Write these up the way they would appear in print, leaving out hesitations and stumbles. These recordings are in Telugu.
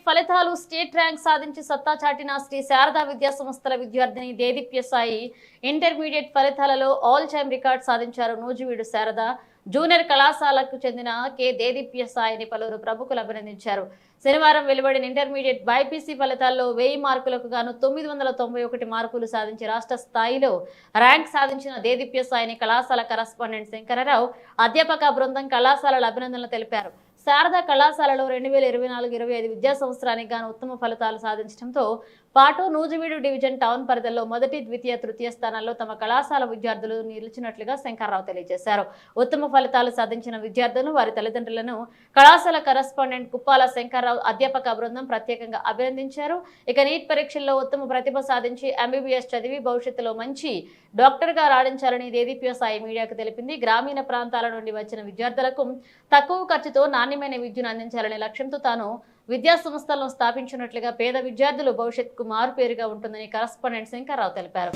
ఫలితాలు స్టేట్ ర్యాంక్ సాధించి సత్తా చాటిన శ్రీ శారదా విద్యా సంస్థల విద్యార్థిని దేదీప్య సాయి ఇంటర్మీడియట్ ఫలితాలలో ఆల్ టైమ్ రికార్డ్ సాధించారు. నూజివీడు శారదా జూనియర్ కళాశాలకు చెందిన కె దేదీప్య సాయిని పలువురు ప్రముఖులు అభినందించారు. శనివారం వెలువడిన ఇంటర్మీడియట్ బైపీసీ ఫలితాల్లో 1000 మార్కులకు గాను 991 మార్కులు సాధించి రాష్ట్ర స్థాయిలో ర్యాంక్ సాధించిన దేదీప్య సాయిని కళాశాల కరస్పాండెంట్ శంకరరావు అధ్యాపక బృందం కళాశాలల అభినందనలు తెలిపారు. శారదా కళాశాలలో 2024-25 విద్యా సంవత్సరానికి గాను ఉత్తమ ఫలితాలు సాధించడంతో పాటు నూజివీడు డివిజన్ టౌన్ పరిధిలో మొదటి, ద్వితీయ, తృతీయ స్థానాల్లో తమ కళాశాల విద్యార్థులు నిలిచినట్లుగా శంకర్రావు తెలియజేశారు. ఉత్తమ ఫలితాలు సాధించిన విద్యార్థులను, వారి తల్లిదండ్రులను కళాశాల కరస్పాండెంట్ కుప్పాల శంకర్రావు అధ్యాపక బృందం ప్రత్యేకంగా అభినందించారు. ఇక నీట్ పరీక్షల్లో ఉత్తమ ప్రతిభ సాధించి ఎంబీబీఎస్ చదివి భవిష్యత్తులో మంచి డాక్టర్గా రాణించాలని దేదీప్య సాయి మీడియాకు తెలిపింది. గ్రామీణ ప్రాంతాల నుండి వచ్చిన విద్యార్థులకు తక్కువ ఖర్చుతో నాణ్యమైన విద్యను అందించాలనే లక్ష్యంతో తాను విద్యా సంస్థలను స్థాపించినట్లుగా పేద విద్యార్థులు భవిష్యత్తుకు మారుపేరుగా ఉంటుందని కరస్పాండెంట్ శంకర్రావు తెలిపారు.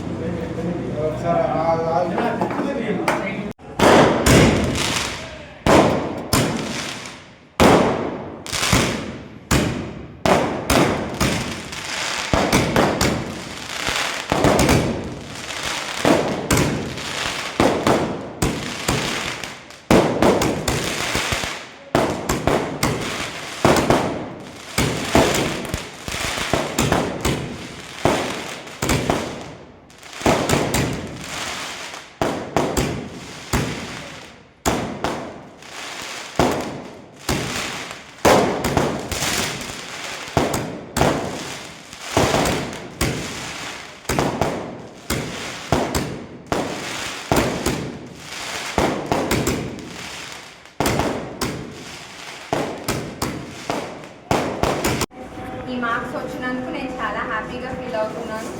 ఈ మార్క్స్ వచ్చినందుకు నేను చాలా హ్యాపీగా ఫీల్ అవుతున్నాను.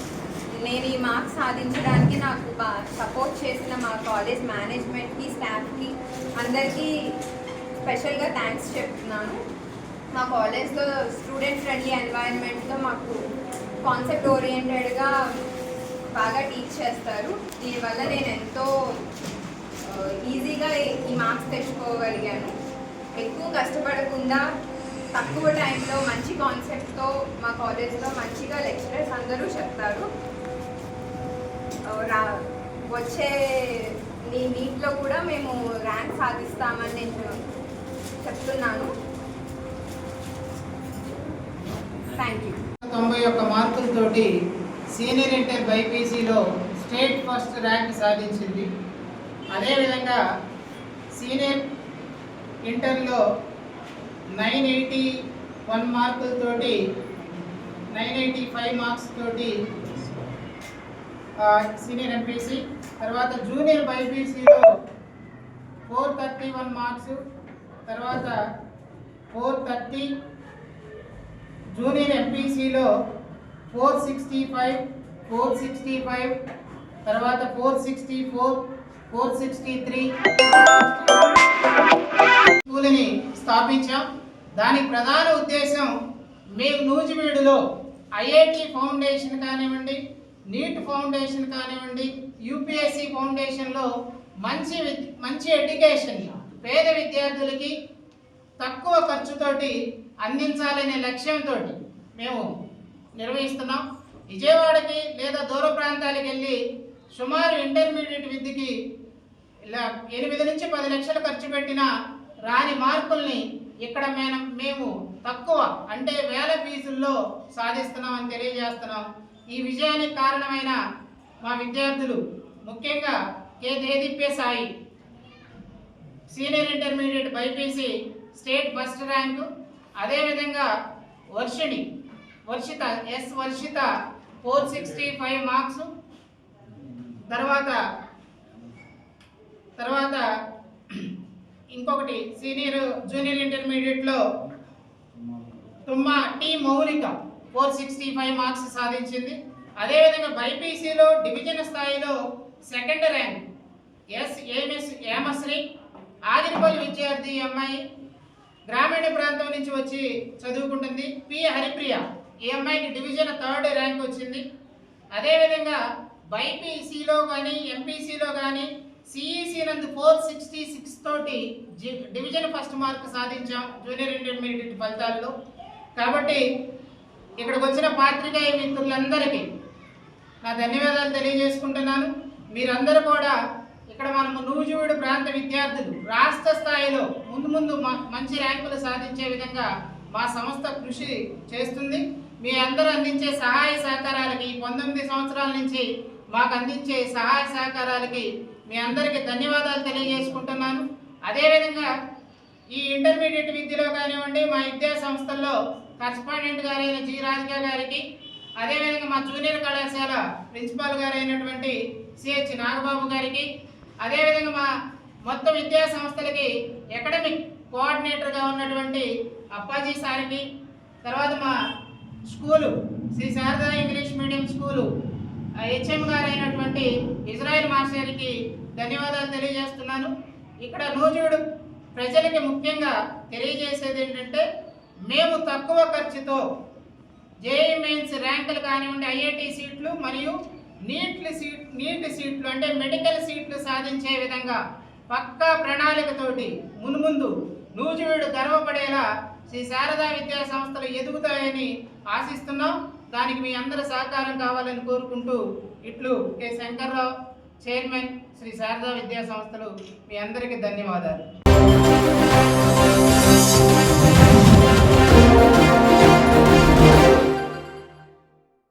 నేను ఈ మార్క్స్ సాధించడానికి నాకు సపోర్ట్ చేసిన మా కాలేజ్ మేనేజ్మెంట్కి, స్టాఫ్కి అందరికీ స్పెషల్గా థ్యాంక్స్ చెప్తున్నాను. మా కాలేజ్లో స్టూడెంట్ ఫ్రెండ్లీ ఎన్వైరన్మెంట్తో మాకు కాన్సెప్ట్ ఓరియంటెడ్గా బాగా టీచ్ చేస్తారు. దీనివల్ల నేను ఎంతో ఈజీగా ఈ మార్క్స్ తెచ్చుకోగలిగాను. ఎక్కువ కష్టపడకుండా తక్కువ టైంలో మంచి కాన్సెప్ట్తో మా కాలేజ్లో మంచిగా లెక్చరర్స్ అందరూ చెప్తారు. వచ్చే నీట్లో కూడా మేము ర్యాంక్ సాధిస్తామని నేను చెప్తున్నాను. Thank you. 91 మార్కులతోటి సీనియర్ ఇంటర్ బైపీసీలో స్టేట్ ఫస్ట్ ర్యాంక్ సాధించింది. అదేవిధంగా సీనియర్ ఇంటర్లో 981 మార్కులతోటి 985 మార్క్స్ తోటి సీనియర్ ఎంపీసీ, తర్వాత జూనియర్ బైపీసీలో 431 మార్క్స్, తర్వాత 430, జూనియర్ ఎంపీసీలో 465, తర్వాత 464, 463 స్కూల్ని స్థాపించాం. దానికి ప్రధాన ఉద్దేశం మేము నూజివీడులో ఐఐటి ఫౌండేషన్ కానివ్వండి, నీట్ ఫౌండేషన్ కానివ్వండి, యూపీఎస్సి ఫౌండేషన్లో మంచి ఎడ్యుకేషన్ పేద విద్యార్థులకి తక్కువ ఖర్చుతోటి అందించాలనే లక్ష్యంతో మేము నిర్వహిస్తున్నాం. విజయవాడకి లేదా దూర ప్రాంతాలకు వెళ్ళి సుమారు ఇంటర్మీడియట్ విద్యకి 8 నుంచి 10 లక్షలు ఖర్చు పెట్టిన రాని మార్కుల్ని ఇక్కడ మేము తక్కువ అంటే 1000 ఫీజుల్లో సాధిస్తున్నామని తెలియజేస్తున్నాం. ఈ విజయానికి కారణమైన మా విద్యార్థులు, ముఖ్యంగా K Dedeepya Sai senior intermediate BiPC state first rank, అదేవిధంగా వర్షిత 465 మార్క్స్, తర్వాత ఇంకొకటి జూనియర్ ఇంటర్మీడియట్లో తుమ్మ టి మౌలిక 465 మార్క్స్ సాధించింది. అదేవిధంగా బైపీసీలో డివిజన్ స్థాయిలో సెకండ్ ర్యాంక్ ఏమశ్రీ ఆదిరిపల్లి విద్యార్థి అమ్మాయి, గ్రామీణ ప్రాంతం నుంచి వచ్చి చదువుకుంటుంది. పి హరిప్రియ ఈ అమ్మాయికి డివిజన్ 3rd ర్యాంక్ వచ్చింది. అదేవిధంగా బైపీసీలో కానీ ఎంపీసీలో కానీ సిఈసి నందు 466 తోటి డివిజన్ ఫస్ట్ మార్క్ సాధించాం జూనియర్ ఇంటర్మీడియట్ ఫలితాల్లో. కాబట్టి ఇక్కడికి వచ్చిన పాత్రికేయ మిత్రులందరికీ నా ధన్యవాదాలు తెలియజేసుకుంటున్నాను. మీరందరూ కూడా ఇక్కడ మనము నూజివీడు ప్రాంత విద్యార్థులు రాష్ట్ర స్థాయిలో ముందు మంచి ర్యాంకులు సాధించే విధంగా మా సంస్థ కృషి చేస్తుంది. మీ అందరూ అందించే సహాయ సహకారాలకి 19 సంవత్సరాల నుంచి మాకు అందించే సహాయ సహకారాలకి మీ అందరికీ ధన్యవాదాలు తెలియజేసుకుంటున్నాను. అదేవిధంగా ఈ ఇంటర్మీడియట్ విద్యలో కానివ్వండి, మా విద్యా సంస్థల్లో కరస్పాండెంట్ గారైన జి రాధిక గారికి, అదేవిధంగా మా జూనియర్ కళాశాల ప్రిన్సిపాల్ గారైనటువంటి సిహెచ్ నాగబాబు గారికి, అదేవిధంగా మా మొత్తం విద్యా సంస్థలకి అకాడమిక్ కోఆర్డినేటర్గా ఉన్నటువంటి అప్పాజీ సార్కి, తర్వాత మా school Shri Sharada English medium school HM గారైనటువంటి ఇజ్రాయిల్ మాస్టర్కి ధన్యవాదాలు తెలియజేస్తున్నాను. ఇక్కడ నూజివీడు ప్రజలకి ముఖ్యంగా తెలియజేసేది ఏంటంటే, మేము తక్కువ ఖర్చుతో జేఈ మెయిన్స్ ర్యాంకులు కానివ్వండి, ఐఐటి సీట్లు మరియు నీట్ సీట్లు అంటే మెడికల్ సీట్లు సాధించే విధంగా పక్కా ప్రణాళికతోటి మున్ముందు నూజివీడు గర్వపడేలా శ్రీ శారదా విద్యా సంస్థలు ఎదుగుతాయని ఆశిస్తున్నాం. దానికి మీ అందరి సహకారం కావాలని కోరుకుంటూ ఇట్లు కె శంకర్రావు, చైర్మన్ శ్రీ శారదా విద్యా సంస్థలు. మీ అందరికీ ధన్యవాదాలు.